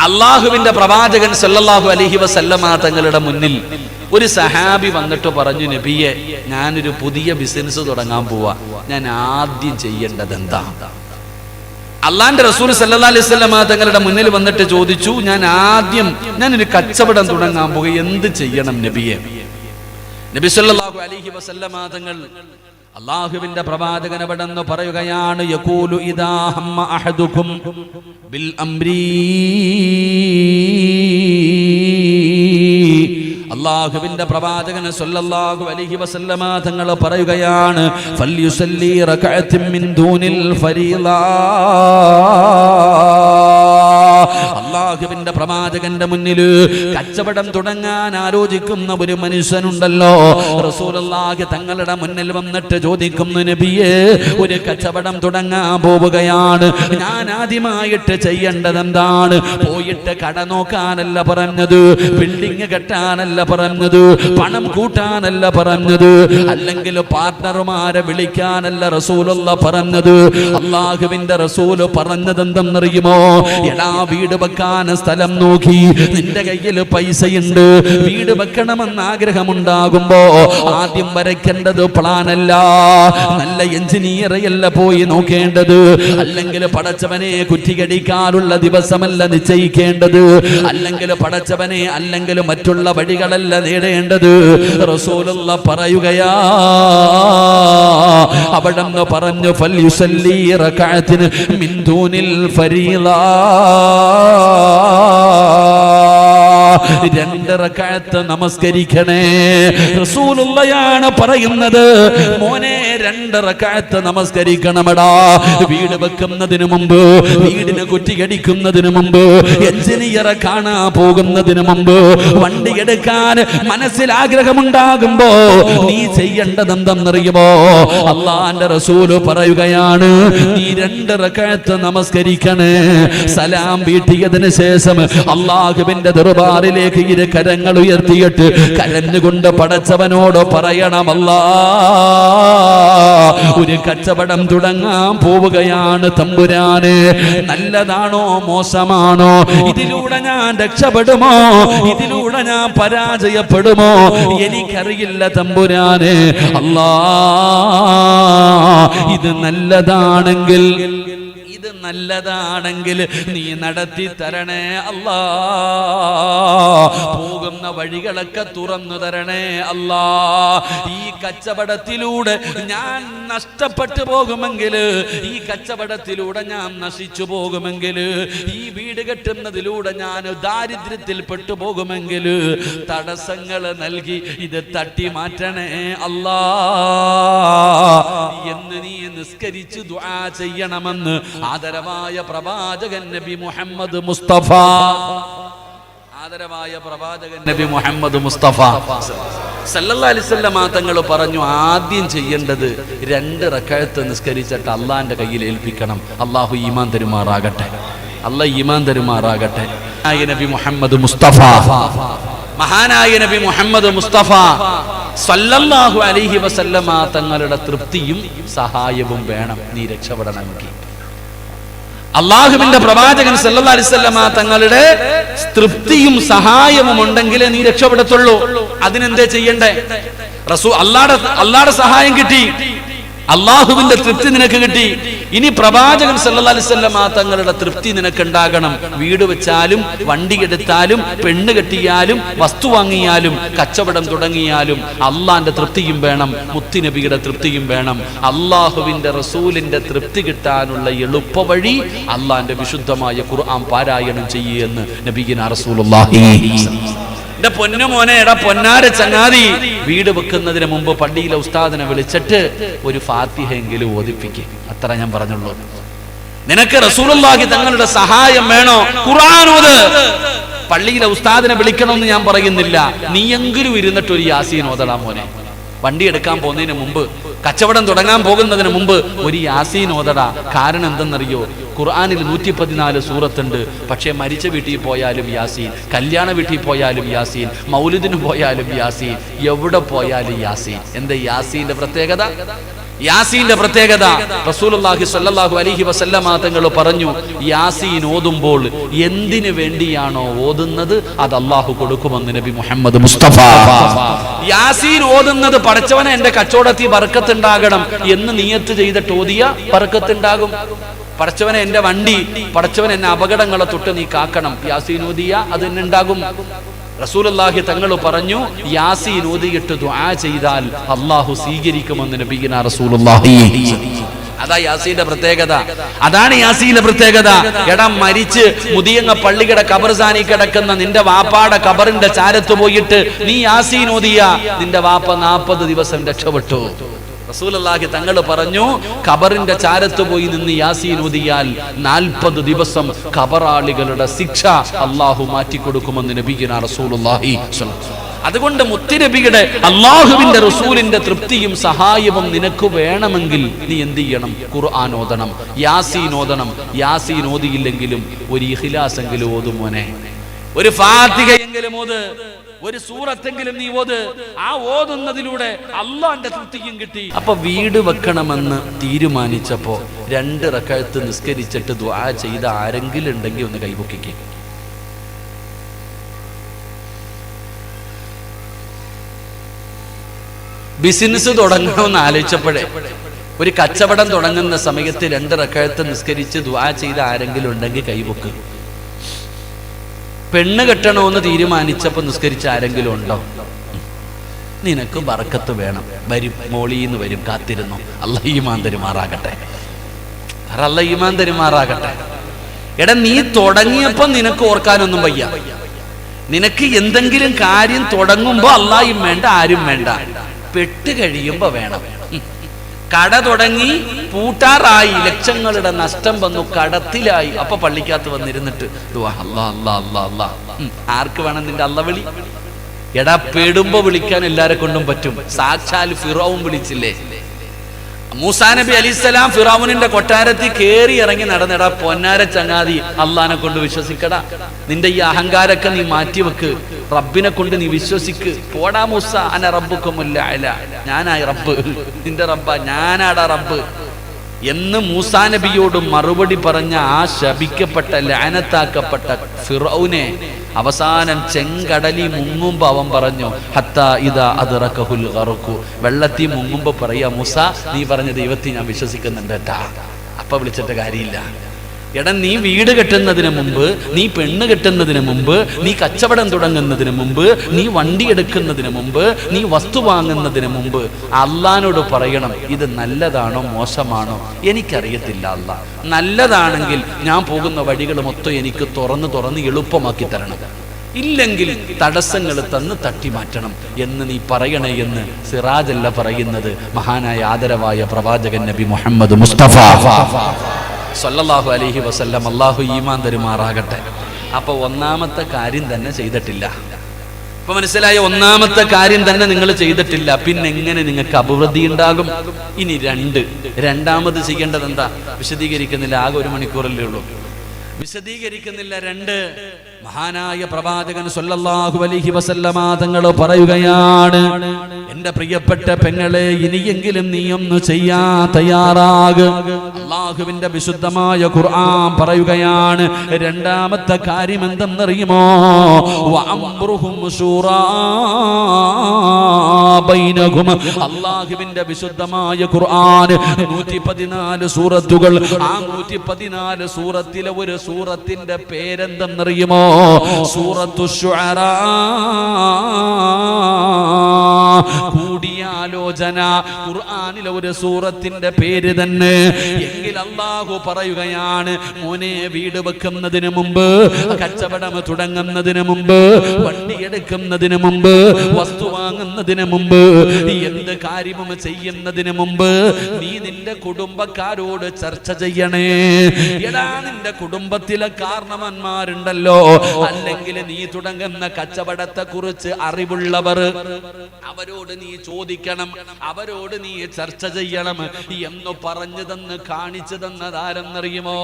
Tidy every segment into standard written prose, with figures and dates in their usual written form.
അള്ളാഹുവിന്റെ പ്രവാചകൻ സല്ലല്ലാഹു അലൈഹി വസല്ലമ തങ്ങളുടെ മുന്നിൽ ഒരു സഹാബി വന്നിട്ട് പറഞ്ഞു, നബിയെ, ഞാനൊരു പുതിയ ബിസിനസ് തുടങ്ങാൻ പോവാ, ഞാൻ ആദ്യം ചെയ്യേണ്ടത് എന്താ? അള്ളാന്റെ റസൂൽ സല്ലല്ലാഹു അലൈഹി വസല്ലമ തങ്ങളുടെ മുന്നിൽ വന്നിട്ട് ചോദിച്ചു, ഞാനൊരു കച്ചവടം തുടങ്ങാൻ പോകുക, എന്ത് ചെയ്യണം നബിയെ? നബി സല്ലല്ലാഹു അലൈഹി വസല്ലമ തങ്ങൾ അല്ലാഹുവിന്റെ പ്രവാചകൻ അവിടെന്ന് പറയുകയാണ്, യഖൂലു ഇദാ ഹമ്മ അഹദുകും ബിൽ അംരി, അല്ലാഹുവിന്റെ പ്രവാചകൻ സല്ലല്ലാഹു അലൈഹി വസല്ലമ തങ്ങൾ പറയുകയാണ്, ഫൽയുസല്ലി റകഅത്തിൻ മിൻ ദൂനിൽ ഫരീള. അല്ലാഹുവിന്റെ പ്രവാചകന്റെ മുന്നിൽ കച്ചവടം തുടങ്ങാൻ ആലോചിക്കുന്ന ഒരു മനുഷ്യനുണ്ടല്ലോ, റസൂലുള്ളാഹി തങ്ങളുടെ മുന്നിൽ വന്നിട്ട് ചോദിക്കുന്നു, നബിയേ, ഒരു കച്ചവടം തുടങ്ങാൻ പോവുകയാണ്, ഞാൻ ആദ്യമായിട്ട് ചെയ്യേണ്ടത് എന്താണ്? പോയിട്ട് കട നോക്കാനല്ല പറഞ്ഞത്, ബിൽഡിംഗ് കെട്ടാനല്ല പറഞ്ഞത്, പണം കൂട്ടാനല്ല പറഞ്ഞത്, അല്ലെങ്കിൽ പാർട്ണർമാരെ വിളിക്കാനല്ല റസൂലുള്ളാഹി പറഞ്ഞത്. അല്ലാഹുവിന്റെ റസൂൽ പറഞ്ഞത് എന്തെന്നറിയുമോ? എടാ, വീട് വെക്കാൻ സ്ഥലം നോക്കി, നിന്റെ കയ്യിൽ പൈസയുണ്ട്, വീട് വെക്കണമെന്ന് ആഗ്രഹമുണ്ടാകുമ്പോ ആദ്യം വരയ്ക്കേണ്ടത് പ്ലാനല്ല, നല്ല എഞ്ചിനീയറെയല്ല പോയി നോക്കേണ്ടത്, അല്ലെങ്കിൽ പടച്ചവനെ കുറ്റിയടിക്കാനുള്ള ദിവസമല്ല നിശ്ചയിക്കേണ്ടത്, അല്ലെങ്കിൽ പടച്ചവനെ അല്ലെങ്കിൽ മറ്റുള്ള വഴികളല്ല നേടേണ്ടത്. റസൂലുള്ളാഹി പറയുകയാ, അവിടെന്ന് പറഞ്ഞു, ഫൽയുസല്ലി റകഅത്തിൻ മിൻ ദൂനിൽ ഫരീള, 2 റകഅത്ത് നമസ്കരിക്കണേ. റസൂലുള്ളാഹിയാണ് പറയുന്നത്, മോനെ 2 റകഅത്ത് നമസ്കരിക്കണമെടാ. വീട് വെക്കുന്നതിന് മുമ്പ്, വീടിന് കുറ്റിയടിക്കുന്നതിന് മുമ്പ്, എഞ്ചിനീയറെ കാണാൻ പോകുന്നതിന് മുമ്പ്, വണ്ടി എടുക്കാൻ മനസ്സിൽ ആഗ്രഹമുണ്ടാകുമ്പോ നീ ചെയ്യേണ്ടത് എന്തെന്നറിയുമോ? അള്ളാന്റെ റസൂല് പറയുകയാണ്, നീ 2 റകഅത്ത് നമസ്കരിക്കണേ. സലാം വീട്ടിയതിന് ശേഷം അള്ളാഹുവിന്റെ ദർബാറിലേക്ക് ഇരു കരങ്ങൾ ഉയർത്തിയിട്ട് കരഞ്ഞുകൊണ്ട് പടച്ചവനോട് പറയണം, അല്ലാഹ്, ഒരു കച്ചവടം തുടങ്ങാൻ പോവുകയാണ് തമ്പുരാനെ, നല്ലതാണോ മോശമാണോ? ഇതിലൂടെ ഞാൻ രക്ഷപ്പെടുമോ? ഇതിലൂടെ ഞാൻ പരാജയപ്പെടുമോ? എനിക്കറിയില്ല തമ്പുരാനെ. അല്ലാഹ്, ഇത് നല്ലതാണെങ്കിൽ നീ നടത്തി തരണേ അല്ലാ. പോകുന്ന വഴികളൊക്കെ തുറന്നു തരണേ അല്ലാ. ഈ കച്ചവടത്തിലൂടെ ഞാൻ നഷ്ടപ്പെട്ടു പോകുമെങ്കിൽ, ഈ കച്ചവടത്തിലൂടെ ഞാൻ നശിച്ചു പോകുമെങ്കിൽ, ഈ വീട് കെട്ടുന്നതിലൂടെ ഞാൻ ദാരിദ്ര്യത്തിൽ പെട്ടുപോകുമെങ്കിൽ തടസ്സങ്ങൾ നൽകി ഇത് തട്ടി മാറ്റണേ അല്ലാ എന്ന് നീ നിസ്കരിച്ച് ദുആ ചെയ്യണമെന്ന് ആദരവായ പ്രവാചകൻ നബി മുഹമ്മദ് മുസ്തഫ, ആദരവായ പ്രവാചകൻ നബി മുഹമ്മദ് മുസ്തഫ സല്ലല്ലാഹു അലൈഹി വസല്ലം തങ്ങൾ പറഞ്ഞു, ആദ്യം ചെയ്യേണ്ടത് 2 റകഅത്ത് നിസ്കരിച്ചിട്ട് അള്ളാന്റെ കയ്യിൽ ഏൽപ്പിക്കണം. അള്ളാഹു ഈമാൻ തരുമാറാകട്ടെ, അള്ളാഹ് ഈമാൻ തരുമാറാകട്ടെ. നബി മുഹമ്മദ് മുസ്തഫ, മഹാനായ നബി മുഹമ്മദ് മുസ്തഫ സല്ലല്ലാഹു അലൈഹി വസല്ലം തങ്ങളുടെ തൃപ്തിയും സഹായവും വേണം നീ രക്ഷപ്പെടണമെങ്കിൽ. അള്ളാഹുവിന്റെ പ്രവാചകൻ സല്ലല്ലാഹു അലൈഹി വസല്ലം തങ്ങളുടെ തൃപ്തിയും സഹായവും ഉണ്ടെങ്കിലേ നീ രക്ഷപ്പെടത്തുള്ളൂ. അതിനെന്തേ ചെയ്യണ്ടേ? അള്ളാഹുടെ സഹായം കിട്ടി, അള്ളാഹുവിന്റെ തൃപ്തി നിനക്ക് കിട്ടി. ഇനി പ്രവാചകൻ സല്ലല്ലാഹു അലൈഹി വസല്ലം തങ്ങളുടെ തൃപ്തി നിനക്കുണ്ടാകണം. വീട് വെച്ചാലും, വണ്ടി എടുത്താലും, പെണ്ണ് കെട്ടിയാലും, വസ്തു വാങ്ങിയാലും, കച്ചവടം തുടങ്ങിയാലും അള്ളാന്റെ തൃപ്തിയും വേണം, മുത്തുനബിയുടെ തൃപ്തിയും വേണം. അള്ളാഹുവിന്റെ റസൂലിന്റെ തൃപ്തി കിട്ടാനുള്ള എളുപ്പ വഴി അള്ളാന്റെ വിശുദ്ധമായ ഖുർആൻ പാരായണം ചെയ്യുമെന്ന് നബിയിന റസൂലുള്ളാഹി. എന്റെ പൊന്നു മോനെ, എടാ പൊന്നാര ചങ്ങാതി, വീട് വെക്കുന്നതിന് മുമ്പ് പള്ളിയിലെ ഉസ്താദിനെ വിളിച്ചിട്ട് ഒരു ഫാത്തിഹ എങ്കിലും ഓതിപ്പിക്കുക. അത്ര ഞാൻ പറഞ്ഞുള്ളൂ. നിനക്ക് റസൂലുള്ളാഹി തങ്ങളുടെ സഹായം വേണോ? ഖുർആൻ ഓത്. പള്ളിയിലെ ഉസ്താദിനെ വിളിക്കണമെന്ന് ഞാൻ പറയുന്നില്ല, നീയെങ്കിലും ഇരുന്നിട്ട് ഒരു യാസീൻ ഓതടാ മോനെ. വണ്ടി എടുക്കാൻ പോകുന്നതിന് മുമ്പ്, കച്ചവടം തുടങ്ങാൻ പോകുന്നതിന് മുമ്പ് ഒരു യാസീൻ ഓതടാ. കാരണം എന്തെന്നറിയോ? ഖുർആനിൽ 114 സൂറത്തുണ്ട്. പക്ഷേ മരിച്ച വീട്ടിൽ പോയാലും യാസീൻ, കല്യാണ വീട്ടിൽ പോയാലും യാസീൻ, മൗലിദിന് പോയാലും യാസീൻ, എവിടെ പോയാലും യാസീൻ. എന്താ യാസീന്റെ പ്രത്യേകത? യാസീന്റെ പ്രത്യേകത റസൂലുള്ളാഹി സ്വല്ലല്ലാഹു അലൈഹി വസല്ലമ തങ്ങൾ പറഞ്ഞു, യാസീൻ ഓതുമ്പോൾ എന്തിനു വേണ്ടിയാണോ ഓതുന്നത് അത് അല്ലാഹു കൊടുക്കുമെന്ന് നബി മുഹമ്മദ് മുസ്തഫ. യാസീൻ ഓതുന്നത് പടച്ചവനെ എന്റെ കച്ചവടത്തിൽ ബർക്കത്തുണ്ടാകണം എന്ന് നിയത്ത് ചെയ്തിട്ട് ഓതിയ ബർക്കത്തുണ്ടാകും. പടച്ചവനെ എന്റെ വണ്ടി, പടച്ചവൻ എന്നെ അപകടങ്ങളെ തൊട്ട് നീ കാക്കണം, യാസീൻ ഓതിയ അത് തന്നെ ഉണ്ടാകും. റസൂലുള്ളാഹി തങ്ങൾ പറഞ്ഞു, യാസീൻ ഓതിയിട്ട് ദുആ ചെയ്താൽ അല്ലാഹു സ്വീകരിക്കുമെന്ന് നബിയിന റസൂലുള്ളാഹി. അതാ യാസീന്റെ പ്രത്യേകത, അതാണ് യാസീന്റെ പ്രത്യേകത. എടാ, മരിച്ച് മുതിയങ്ങ പള്ളിയുടെ ഖബർസാനി കിടക്കുന്ന നിന്റെ വാപ്പാടെ ഖബറിന്റെ ചാരത്ത് പോയിട്ട് നീ യാസീൻ ഓതിയ നിന്റെ വാപ്പ 40 ദിവസം രക്ഷപ്പെട്ടു. റസൂലുള്ളാഹി തങ്ങൾ പറഞ്ഞു, ഖബറിന്റെ ചാരത്ത് പോയി നിന്ന് യാസീൻ ഓതിയാൽ 40 ദിവസം ഖബറാളികളുടെ ശിക്ഷ അല്ലാഹു മാറ്റിക്കൊടുക്കുമെന്ന് നബിയിന റസൂലുള്ളാഹി. അതുകൊണ്ട് മുത്തുനബിയുടെ അല്ലാഹുവിന്റെ റസൂലിന്റെ തൃപ്തിയും സഹായവും നിനക്ക് വേണമെങ്കിൽ നീ എന്ത് ചെയ്യണം? ഖുർആൻ ഓതണം, യാസീൻ ഓതണം. യാസീൻ ഓതിയില്ലെങ്കിലും ഒരു ഇഖ്ലാസ് എങ്കിലും ഓതു മോനെ, ഒരു ഫാത്തിഹയെങ്കിലും ഓത്, ഒരു സൂറത്തെങ്കിലും നീ ഓത്. ആ ഓതുന്നതിലൂടെ അല്ലാഹുവിന്റെ തൃപ്തിയും കിട്ടി. അപ്പൊ വീട് വെക്കണമെന്ന് തീരുമാനിച്ചപ്പോ 2 റക്അത്ത് നിസ്കരിച്ചിട്ട് ദുആ ചെയ്ത ആരെങ്കിലും ഉണ്ടെങ്കിൽ ഒന്ന് കൈപൊക്കിക്കേ. ബിസിനസ് തുടങ്ങണമെന്ന് ആലോചിച്ചപ്പോഴേ, ഒരു കച്ചവടം തുടങ്ങുന്ന സമയത്ത് 2 റക്അത്ത് നിസ്കരിച്ച് ദുആ ചെയ്ത ആരെങ്കിലും ഉണ്ടെങ്കിൽ കൈപൊക്ക്. പെണ്ണ് കെട്ടണമെന്ന് തീരുമാനിച്ചപ്പോൾ നിസ്കരിച്ച ആരെങ്കിലും ഉണ്ടോ? നിനക്ക് ബർക്കത്ത് വേണം, വരും, മോളീന്ന് വരും, കാത്തിരുന്നു. അല്ലാഹു ഈമാൻ തരുമാറാകട്ടെ, അല്ലാഹു ഈമാൻ തരുമാറാകട്ടെ. എടാ, നീ തുടങ്ങിയപ്പോ നിനക്ക് ഓർക്കാനൊന്നും വയ്യ. നിനക്ക് എന്തെങ്കിലും കാര്യം തുടങ്ങുമ്പോ അല്ലാഹും വേണ്ട, ആരും വേണ്ട. പെട്ട് കഴിയുമ്പോ വേണം. കട തുടങ്ങി പൂട്ടാറായി, ലക്ഷങ്ങളുടെ നഷ്ടം വന്നു, കടത്തിലായി. അപ്പൊ പള്ളിക്കകത്ത് വന്നിരുന്നിട്ട് അല്ലാ അല്ലാ അല്ലാ അല്ലാ. ആർക്ക് വേണം നിന്റെ അല്ല വിളി? എടാ, പെടുമ്പോ വിളിക്കാൻ എല്ലാരെ കൊണ്ടും പറ്റും. സാക്ഷാൽ ഫിറഔൻ വിളിച്ചില്ലേ? മൂസാ നബി അലൈഹിസ്സലാം ഫിറഔനിന്റെ കൊട്ടാരത്തിൽ കേറി ഇറങ്ങി നടന്നെടാ, പൊന്നാര ചങ്ങാതി, അള്ളാനെ കൊണ്ട് വിശ്വസിക്കടാ. നിന്റെ ഈ അഹങ്കാരൊക്കെ നീ മാറ്റിവെക്ക്, റബ്ബിനെ കൊണ്ട് നീ വിശ്വസിക്ക്. പോടാ മൂസ, അന റബ്ബുക്കുമുൽ അഅല, ഞാനായി റബ്ബ്, നിന്റെ റബ്ബ, ഞാനാടാ റബ്ബ് എന്ന് മൂസാ നബിയോട് മറുപടി പറഞ്ഞ ആ ശപിക്കപ്പെട്ട ലഅനത്താക്കപ്പെട്ട ഫിറഔനെ അവസാനം ചെങ്കടലി മുങ്ങുമ്പോ അവൻ പറഞ്ഞു, ഹത്താ ഇദാ അദ്റകഹുൽ ഗർഖു, വെള്ളത്തിൽ മുങ്ങുമ്പോ പറയാ, മൂസ നീ പറഞ്ഞ ദൈവത്തെ ഞാൻ വിശ്വസിക്കുന്നുണ്ട് കേട്ടാ. അപ്പൊ വിളിച്ചിട്ട് കാര്യമില്ല. എടാ, നീ വീട് കെട്ടുന്നതിന് മുമ്പ്, നീ പെണ്ണ് കെട്ടുന്നതിന് മുമ്പ്, നീ കച്ചവടം തുടങ്ങുന്നതിന് മുമ്പ്, നീ വണ്ടി എടുക്കുന്നതിന് മുമ്പ്, നീ വസ്തു വാങ്ങുന്നതിന് മുമ്പ് അള്ളാനോട് പറയണം, ഇത് നല്ലതാണോ മോശമാണോ എനിക്കറിയത്തില്ല അല്ലാ. നല്ലതാണെങ്കിൽ ഞാൻ പോകുന്ന വഴികൾ മൊത്തം എനിക്ക് തുറന്ന് എളുപ്പമാക്കി തരണം, ഇല്ലെങ്കിൽ തടസ്സങ്ങൾ തന്ന് തട്ടി മാറ്റണം എന്ന് നീ പറയണേ എന്ന് സിറാജല്ല പറയുന്നത്, മഹാനായ ആദരവായ പ്രവാചകൻ നബി മുഹമ്മദ് മുസ്തഫ സല്ലല്ലാഹു അലൈഹി വസല്ലം. അല്ലാഹു ഈമാൻ തരുമാറാകട്ടെ. അപ്പൊ ഒന്നാമത്തെ കാര്യം തന്നെ ചെയ്തിട്ടില്ല. ഇപ്പൊ മനസ്സിലായ? ഒന്നാമത്തെ കാര്യം തന്നെ നിങ്ങൾ ചെയ്തിട്ടില്ല. പിന്നെ എങ്ങനെ നിങ്ങൾക്ക് അഭിവൃദ്ധി ഉണ്ടാകും? ഇനി രണ്ടാമത് ചെയ്യേണ്ടത് എന്താ? വിശദീകരിക്കുന്നില്ല, ആകെ 1 മണിക്കൂറല്ലേ ഉള്ളൂ, വിശദീകരിക്കുന്നില്ല. 2, മഹാനായ പ്രവാചകൻ സല്ലല്ലാഹു അലൈഹി വസല്ലമ തങ്ങൾ പറയുകയാണ്, എന്റെ പ്രിയപ്പെട്ട പെങ്ങളെ, ഇനിയെങ്കിലും നീ ഒന്ന് ചെയ്യാൻ തയ്യാറാക്. അല്ലാഹുവിന്റെ വിശുദ്ധമായ ഖുർആൻ പറയുകയാണ്, രണ്ടാമത്തെ കാര്യം എന്തെന്നറിയുമോ? വഅംറുഹും ശൂറാ ബൈനഹും. അല്ലാഹുവിന്റെ വിശുദ്ധമായ ഖുർആൻ 114 സൂറത്തുകൾ. ആ 114 സൂറത്തിലെ ഒരു സൂറത്തിന്റെ പേരെന്തെന്നറിയുമോ? സൂറത്തു ശുഅറാ. കൂടിയാലോചന ഖുർആനിലെ ഒരു സൂറത്തിന്റെ പേര് തന്നെ. എങ്കിൽ അല്ലാഹു പറയുകയാണ്, മോനെ, വീട് വെക്കുന്നതിന് മുമ്പ്, കച്ചവടം തുടങ്ങുന്നതിന് മുമ്പ്, വണ്ടി എടുക്കുന്നതിന് മുമ്പ്, വസ്തു വാങ്ങുന്നതിന് മുമ്പ്, എന്ത് കാര്യവും ചെയ്യുന്നതിന് മുമ്പ് നീ നിന്റെ കുടുംബക്കാരോട് ചർച്ച ചെയ്യണേ. എടാ, നിന്റെ കുടുംബത്തിലെ കാരണവന്മാരുണ്ടല്ലോ, അല്ലെങ്കിൽ നീ തുടങ്ങുന്ന കച്ചവടത്തെ കുറിച്ച് അറിവുള്ളവർ, അവരോട് നീ ചോദിക്കണം. ചോദിക്കണം, അവരോട് നീ ചർച്ച ചെയ്യണം എന്ന് പറഞ്ഞു തന്ന് കാണിച്ചു തന്നതാരെന്നറിയുമോ?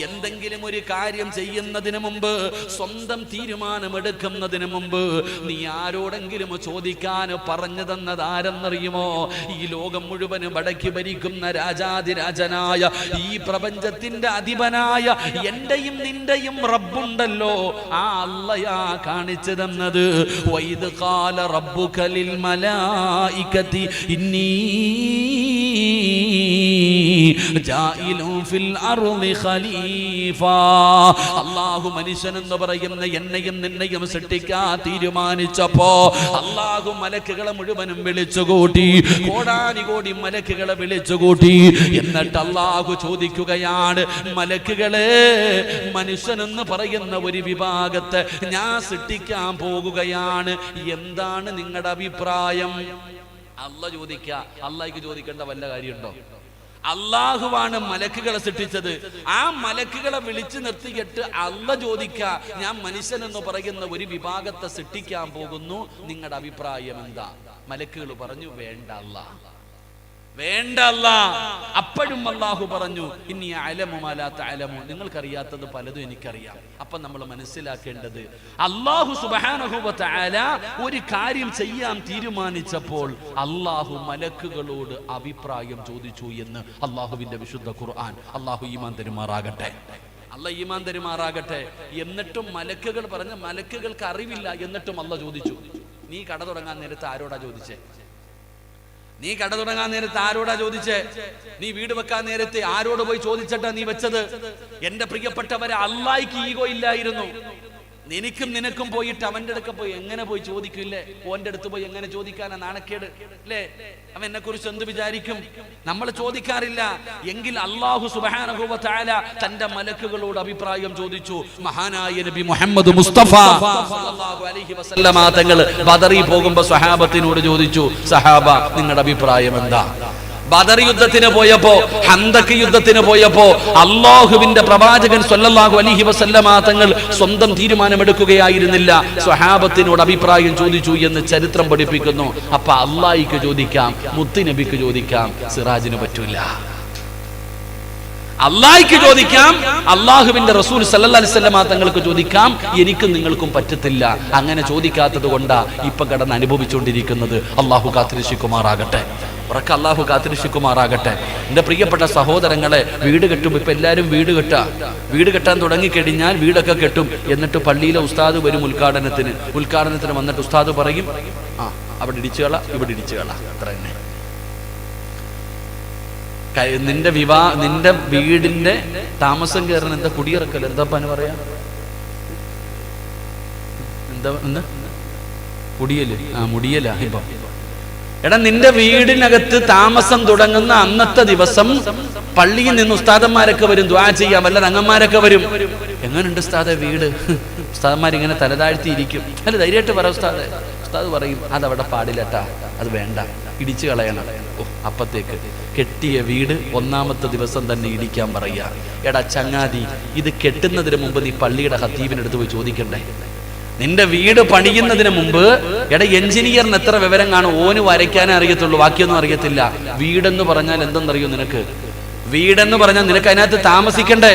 എന്തെങ്കിലും ഒരു കാര്യം ചെയ്യുന്നതിന് മുമ്പ്, സ്വന്തം തീരുമാനമെടുക്കുന്നതിന് മുമ്പ് നീ ആരോടെങ്കിലും ചോദിക്കാൻ പറഞ്ഞു തന്നതാരെന്നറിയുമോ? ഈ ലോകം മുഴുവനും അടക്കി ഭരിക്കുന്ന രാജാതിരാജനായ, ഈ പ്രപഞ്ചത്തിന്റെ അധിപനായ എന്റെയും നിന്റെയും റബ്ബുണ്ടല്ലോ, ആ അള്ളയാ കാണിച്ചു തന്നത്. വൈദ് ഖാല റബ്ബുക ലിൽ മലായികതി ഇന്നി ജാഇലു ഫിൽ അർളി ഖലീഫ. അല്ലാഹു മനുഷ്യൻ എന്ന് പറയുന്ന എന്നെയും നിന്നെയും സൃഷ്ടിക്കാൻ തീരുമാനിച്ചപ്പോ അല്ലാഹു മലക്കുകളെ മുഴുവനും വിളിച്ചുകൂട്ടി, കോടാനുകോടി മലക്കുകളെ വിളിച്ചുകൂട്ടി. എന്നിട്ട് അല്ലാഹു ചോദിക്കുകയാണ്, മലക്കുകളെ, മനുഷ്യനെന്ന് പറയുന്ന ഒരു വിഭാഗത്തെ ഞാൻ സൃഷ്ടിക്കാൻ പോകുകയാണ്, എന്താണ് നിങ്ങളുടെ അഭിപ്രായം? അല്ലാഹു ചോദിക്ക, അല്ലാഹുക്ക് ചോദിക്കേണ്ട വല്ല കാര്യമുണ്ടോ? അള്ളാഹുവാണ് മലക്കുകളെ സൃഷ്ടിച്ചത്. ആ മലക്കുകളെ വിളിച്ചു നിർത്തിയിട്ട് അല്ലാഹു ചോദിക്ക, ഞാൻ മനുഷ്യൻ എന്ന് പറയുന്ന ഒരു വിഭാഗത്തെ സൃഷ്ടിക്കാൻ പോകുന്നു, നിങ്ങളുടെ അഭിപ്രായം എന്താ? മലക്കുകൾ പറഞ്ഞു, വേണ്ട അല്ലാഹ്, വേണ്ട അല്ലാഹ്. അപ്പോഴും അല്ലാഹു പറഞ്ഞു, ഇന്നി അഅലമു മാ ലാ തഅലമൂൻ, നിങ്ങൾക്കറിയാത്തത് പലതും എനിക്കറിയാം. അപ്പൊ നമ്മൾ മനസ്സിലാക്കേണ്ടത്, അല്ലാഹു സുബ്ഹാനഹു വ തആല ഒരു കാര്യം ചെയ്യാൻ തീരുമാനിച്ചപ്പോൾ അല്ലാഹു മലക്കുകളോട് അഭിപ്രായം ചോദിച്ചു എന്ന് അല്ലാഹുവിന്റെ വിശുദ്ധ ഖുർആൻ. അല്ലാഹു ഈമാൻ തരുമാറാകട്ടെ, അല്ലാഹ് ഈമാൻ തരുമാറാകട്ടെ. എന്നിട്ടും മലക്കുകൾ പറഞ്ഞ, മലക്കുകൾക്ക് അറിവില്ല, എന്നിട്ടും അല്ലാഹ് ചോദിച്ചു. നീ കട തുടങ്ങാൻ നേരത്ത് ആരോടാ ചോദിച്ചേ? നീ കട തുടങ്ങാൻ നേരത്തെ ആരോടാ ചോദിച്ചേ? നീ വീട് വെക്കാൻ നേരത്തെ ആരോട് പോയി ചോദിച്ചിട്ടാ നീ വെച്ചത്? എന്റെ പ്രിയപ്പെട്ടവരെ, അല്ലാഹ്ക്ക് ഈഗോ ഇല്ലായിരുന്നു. എനിക്കും നിനക്കും പോയിട്ട് അവന്റെ അടുക്ക പോയി എങ്ങനെ പോയി ചോദിക്കില്ലേ? ഓന്റെ അടുത്ത് പോയി എങ്ങനെ ചോദിക്കാനാ? നാണക്കേട് അല്ലേ? അവൻ എന്നെ കുറിച്ച് എന്ത് വിചാരിക്കും? നമ്മൾ ചോദിക്കാറില്ല. എങ്കിൽ അല്ലാഹു സുബ്ഹാനഹു വ തആല തന്റെ മലക്കുകളോട് അഭിപ്രായം ചോദിച്ചു. മഹാനായ നബി മുഹമ്മദ് മുസ്തഫ സല്ലല്ലാഹു അലൈഹി വസല്ലമ തങ്ങൾ ബദറി പോകുമ്പോൾ സ്വഹാബത്തിനോട് ചോദിച്ചു, സഹാബ, നിങ്ങളുടെ അഭിപ്രായം എന്താ? ബദർ യുദ്ധത്തിന് പോയപ്പോ, ഹന്തക്ക് യുദ്ധത്തിന് പോയപ്പോ അല്ലാഹുവിന്റെ പ്രവാചകൻ സല്ലല്ലാഹു അലൈഹി വസല്ലമ തങ്ങൾ സ്വന്തം തീരുമാനമെടുക്കുകയായിരുന്നില്ല, സ്വഹാബത്തിനോട് അഭിപ്രായം ചോദിച്ചു എന്ന് ചരിത്രം പഠിപ്പിക്കുന്നു. അപ്പൊ അല്ലാഹുക്ക് ചോദിക്കാം, മുത്തുനബിക്ക് ചോദിക്കാം, സിറാജിന് പറ്റൂല. അല്ലാഹുക്ക് ചോദിക്കാം, അല്ലാഹുവിന്റെ റസൂൽ സല്ലല്ലാഹു അലൈഹി വസല്ലമ തങ്ങൾക്ക് ചോദിക്കാം, എനിക്കും നിങ്ങൾക്കും പറ്റത്തില്ല. അങ്ങനെ ചോദിക്കാത്തത് കൊണ്ടാ ഇപ്പൊ കടന്ന് അനുഭവിച്ചുകൊണ്ടിരിക്കുന്നത്. അല്ലാഹു കാത്തിരക്ഷിക്കുമാറാകട്ടെ, ഉറക്ക അല്ലാഹു കാത്തിരക്ഷിക്കുമാറാകട്ടെ. എന്റെ പ്രിയപ്പെട്ട സഹോദരങ്ങളെ, വീട് കെട്ടും. ഇപ്പൊ എല്ലാവരും വീട് കെട്ടാൻ തുടങ്ങിക്കഴിഞ്ഞാൽ വീടൊക്കെ കെട്ടും. എന്നിട്ട് പള്ളിയിലെ ഉസ്താദ് വരും ഉദ്ഘാടനത്തിന് വന്നിട്ട് ഉസ്താദ് പറയും, ആ അവിടെ ഇടിച്ചുകള, ഇവിടെ ഇടിച്ചുകള, അത്ര തന്നെ. നിന്റെ വീടിന്റെ താമസം കയറുന്ന എന്താ കുടിയിറക്കല്ലോ, എന്താ പന പറയാ, എന്താ കുടിയല്? മുടിയല. ഇപ്പൊ എടാ, നിന്റെ വീടിനകത്ത് താമസം തുടങ്ങുന്ന അന്നത്തെ ദിവസം പള്ളിയിൽ നിന്ന് ഉസ്താദന്മാരൊക്കെ വരും, ദുആ ചെയ്യാൻ വല്ല തങ്ങന്മാരൊക്കെ വരും. എങ്ങനെയുണ്ട് ഉസ്താദെ വീട്? ഉസ്താദന്മാരിങ്ങനെ തലതാഴ്ത്തിയിരിക്കും. അല്ല, ധൈര്യമായിട്ട് പറ ഉസ്താദെ. ഉസ്താദ് പറയും, അതവിടെ പാടില്ലട്ടാ, അത് വേണ്ട, ഇടിച്ചു കളയണം. അപ്പത്തേക്ക് കെട്ടിയ വീട് ഒന്നാമത്തെ ദിവസം തന്നെ ഇടിക്കാൻ പറയാ. എടാ ചങ്ങാതി, ഇത് കെട്ടുന്നതിന് മുമ്പ് നീ പള്ളിയുടെ ഖത്തീബിനടുത്ത് പോയി ചോദിക്കണ്ടേ? നിന്റെ വീട് പണിയുന്നതിന് മുമ്പ്, എടാ എഞ്ചിനീയറിന് എത്ര വിവരം കാണും? ഓന് വരയ്ക്കാനേ അറിയത്തുള്ളൂ, ബാക്കിയൊന്നും അറിയത്തില്ല. വീടെന്ന് പറഞ്ഞാൽ എന്തെന്നറിയോ നിനക്ക്? വീടെന്ന് പറഞ്ഞാൽ നിനക്ക് അതിനകത്ത് താമസിക്കണ്ടേ?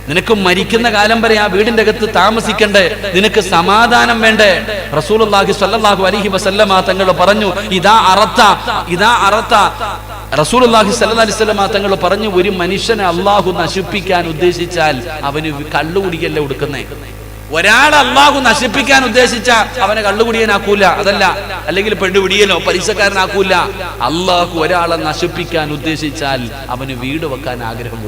നിനക്ക് മരിക്കുന്ന കാലം വരെ ആ വീടിന്റെ അകത്ത് താമസിക്കണ്ടേ? നിനക്ക് സമാധാനം വേണ്ടേ? റസൂലുള്ളാഹി സ്വല്ലല്ലാഹു അലൈഹി വസല്ലമ തങ്ങൾ പറഞ്ഞു, ഇദാ അറത്ത റസൂലുള്ളാഹി സ്വല്ലല്ലാഹു അലൈഹി വസല്ലമ തങ്ങൾ പറഞ്ഞു, ഒരു മനുഷ്യനെ അല്ലാഹു നശിപ്പിക്കാൻ ഉദ്ദേശിച്ചാൽ അവന് കള്ളുകുടിയല്ലേ കൊടുക്കുന്നേ. ഒരാളെ അല്ലാഹു നശിപ്പിക്കാൻ ഉദ്ദേശിച്ച അവനെ കള്ളുകുടിയനാക്കൂല, അതല്ല, അല്ലെങ്കിൽ പെണ്ണുപിടിയനോ പലിശക്കാരനാക്കൂല. അല്ലാഹു ഒരാളെ നശിപ്പിക്കാൻ ഉദ്ദേശിച്ചാൽ അവന് വീട് വെക്കാൻ ആഗ്രഹം